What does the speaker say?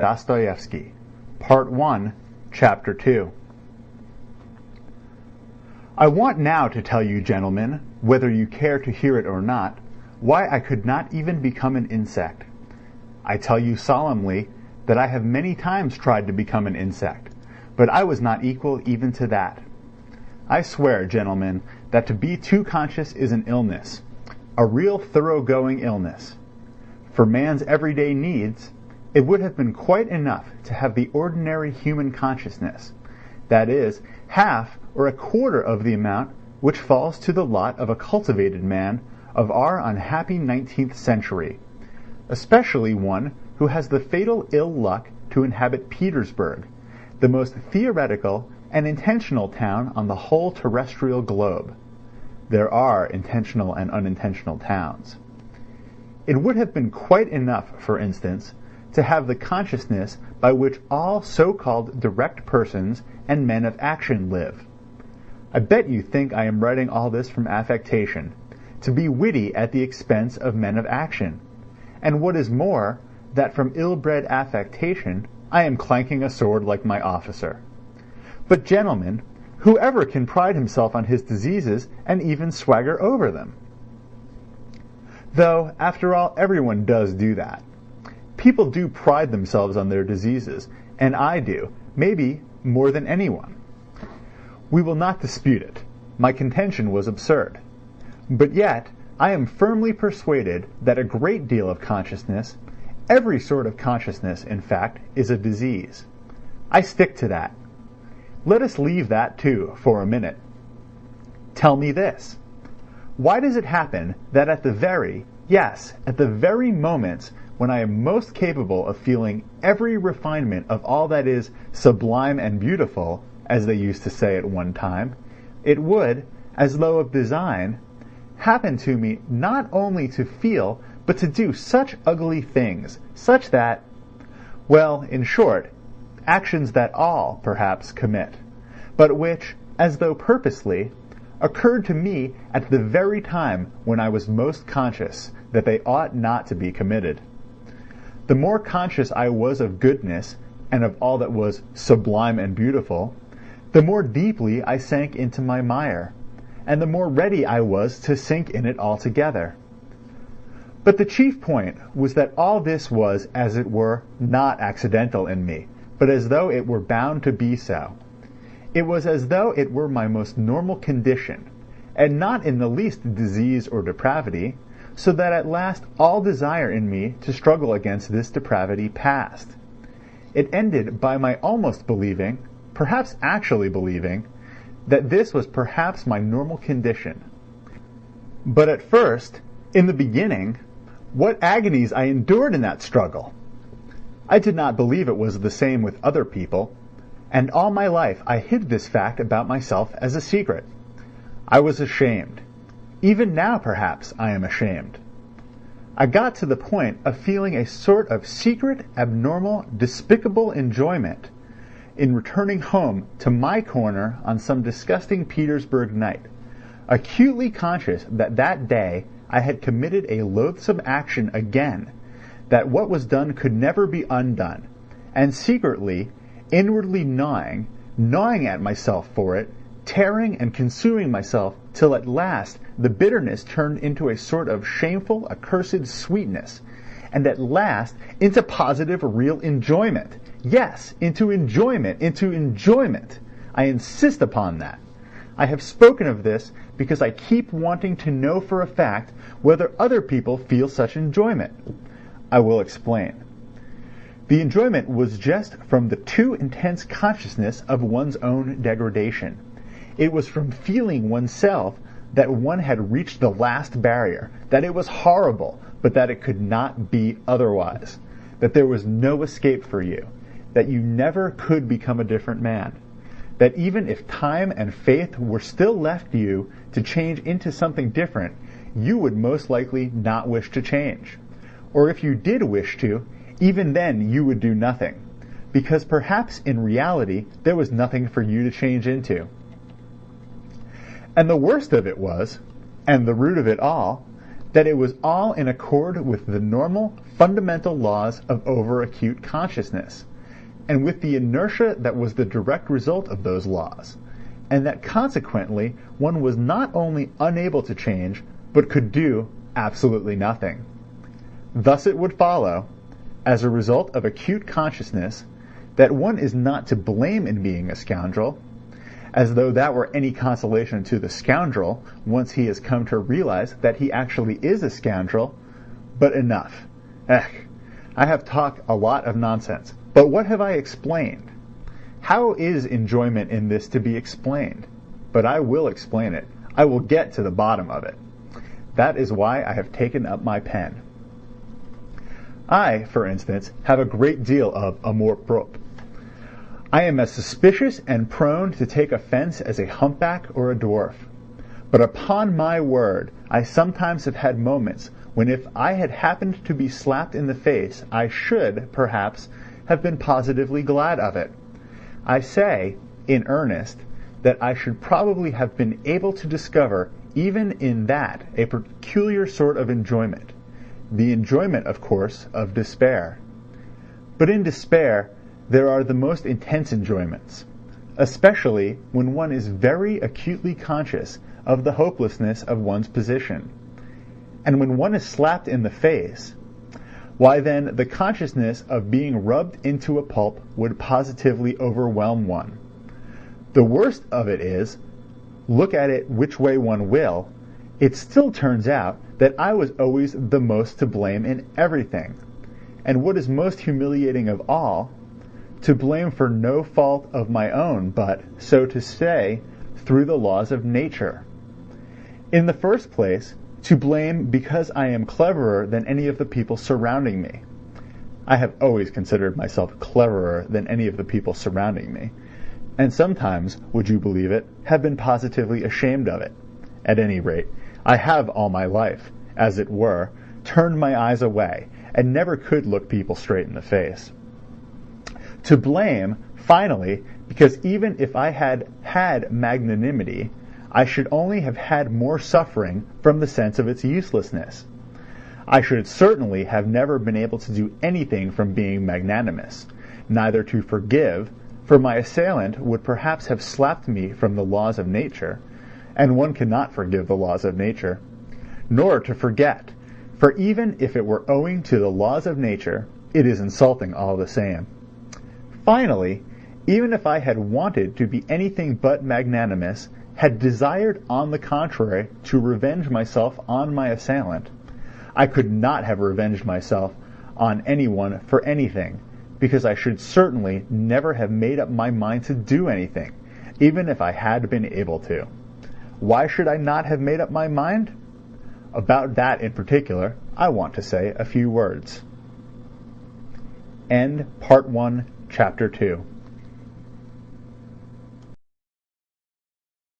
Dostoyevsky, Part 1, Chapter 2. I want now to tell you, gentlemen, whether you care to hear it or not, why I could not even become an insect. I tell you solemnly that I have many times tried to become an insect, but I was not equal even to that. I swear, gentlemen, that to be too conscious is an illness, a real thoroughgoing illness. For man's everyday needs, it would have been quite enough to have the ordinary human consciousness, that is, half or a quarter of the amount which falls to the lot of a cultivated man of our unhappy 19th century, especially one who has the fatal ill luck to inhabit Petersburg, the most theoretical and intentional town on the whole terrestrial globe. There are intentional and unintentional towns. It would have been quite enough, for instance, to have the consciousness by which all so-called direct persons and men of action live. I bet you think I am writing all this from affectation, to be witty at the expense of men of action, and what is more, that from ill-bred affectation I am clanking a sword like my officer. But gentlemen, whoever can pride himself on his diseases and even swagger over them? Though, after all, everyone does do that. People do pride themselves on their diseases, and I do, maybe more than anyone. We will not dispute it. My contention was absurd. But yet, I am firmly persuaded that a great deal of consciousness, every sort of consciousness, in fact, is a disease. I stick to that. Let us leave that, too, for a minute. Tell me this. Why does it happen that at the very moments when I am most capable of feeling every refinement of all that is sublime and beautiful, as they used to say at one time, it would, as though of design, happen to me not only to feel, but to do such ugly things, such that, well, in short, actions that all, perhaps, commit, but which, as though purposely, occurred to me at the very time when I was most conscious that they ought not to be committed. The more conscious I was of goodness and of all that was sublime and beautiful, the more deeply I sank into my mire, and the more ready I was to sink in it altogether. But the chief point was that all this was, as it were, not accidental in me, but as though it were bound to be so. It was as though it were my most normal condition, and not in the least disease or depravity, so that at last all desire in me to struggle against this depravity passed. It ended by my almost believing, perhaps actually believing, that this was perhaps my normal condition. But at first, in the beginning, what agonies I endured in that struggle! I did not believe it was the same with other people, and all my life I hid this fact about myself as a secret. I was ashamed. Even now, perhaps, I am ashamed. I got to the point of feeling a sort of secret, abnormal, despicable enjoyment in returning home to my corner on some disgusting Petersburg night, acutely conscious that that day I had committed a loathsome action again, that what was done could never be undone, and secretly, inwardly gnawing at myself for it, tearing and consuming myself till at last the bitterness turned into a sort of shameful, accursed sweetness, and at last into positive, real enjoyment. Yes, into enjoyment. I insist upon that. I have spoken of this because I keep wanting to know for a fact whether other people feel such enjoyment. I will explain. The enjoyment was just from the too intense consciousness of one's own degradation. It was from feeling oneself that one had reached the last barrier, that it was horrible, but that it could not be otherwise, that there was no escape for you, that you never could become a different man, that even if time and faith were still left you to change into something different, you would most likely not wish to change. Or if you did wish to, even then you would do nothing, because perhaps in reality there was nothing for you to change into. And the worst of it was, and the root of it all, that it was all in accord with the normal, fundamental laws of overacute consciousness, and with the inertia that was the direct result of those laws, and that consequently one was not only unable to change, but could do absolutely nothing. Thus it would follow, as a result of acute consciousness, that one is not to blame in being a scoundrel, as though that were any consolation to the scoundrel once he has come to realize that he actually is a scoundrel. But enough. I have talked a lot of nonsense, but what have I explained? How is enjoyment in this to be explained? But I will explain it. I will get to the bottom of it. That is why I have taken up my pen. I, for instance, have a great deal of amour-propre. I am as suspicious and prone to take offense as a humpback or a dwarf. But upon my word, I sometimes have had moments when if I had happened to be slapped in the face, I should, perhaps, have been positively glad of it. I say, in earnest, that I should probably have been able to discover, even in that, a peculiar sort of enjoyment. The enjoyment, of course, of despair. But in despair, there are the most intense enjoyments, especially when one is very acutely conscious of the hopelessness of one's position. And when one is slapped in the face, why then the consciousness of being rubbed into a pulp would positively overwhelm one. The worst of it is, look at it which way one will, it still turns out that I was always the most to blame in everything, and what is most humiliating of all, to blame for no fault of my own, but, so to say, through the laws of nature. In the first place, to blame because I am cleverer than any of the people surrounding me. I have always considered myself cleverer than any of the people surrounding me, and sometimes, would you believe it, have been positively ashamed of it. At any rate, I have all my life, as it were, turned my eyes away, and never could look people straight in the face. To blame, finally, because even if I had had magnanimity, I should only have had more suffering from the sense of its uselessness. I should certainly have never been able to do anything from being magnanimous, neither to forgive, for my assailant would perhaps have slapped me from the laws of nature, and one cannot forgive the laws of nature, nor to forget, for even if it were owing to the laws of nature, it is insulting all the same. Finally, even if I had wanted to be anything but magnanimous, had desired, on the contrary, to revenge myself on my assailant, I could not have revenged myself on anyone for anything, because I should certainly never have made up my mind to do anything, even if I had been able to. Why should I not have made up my mind? About that in particular, I want to say a few words. End Part 1, Chapter 2.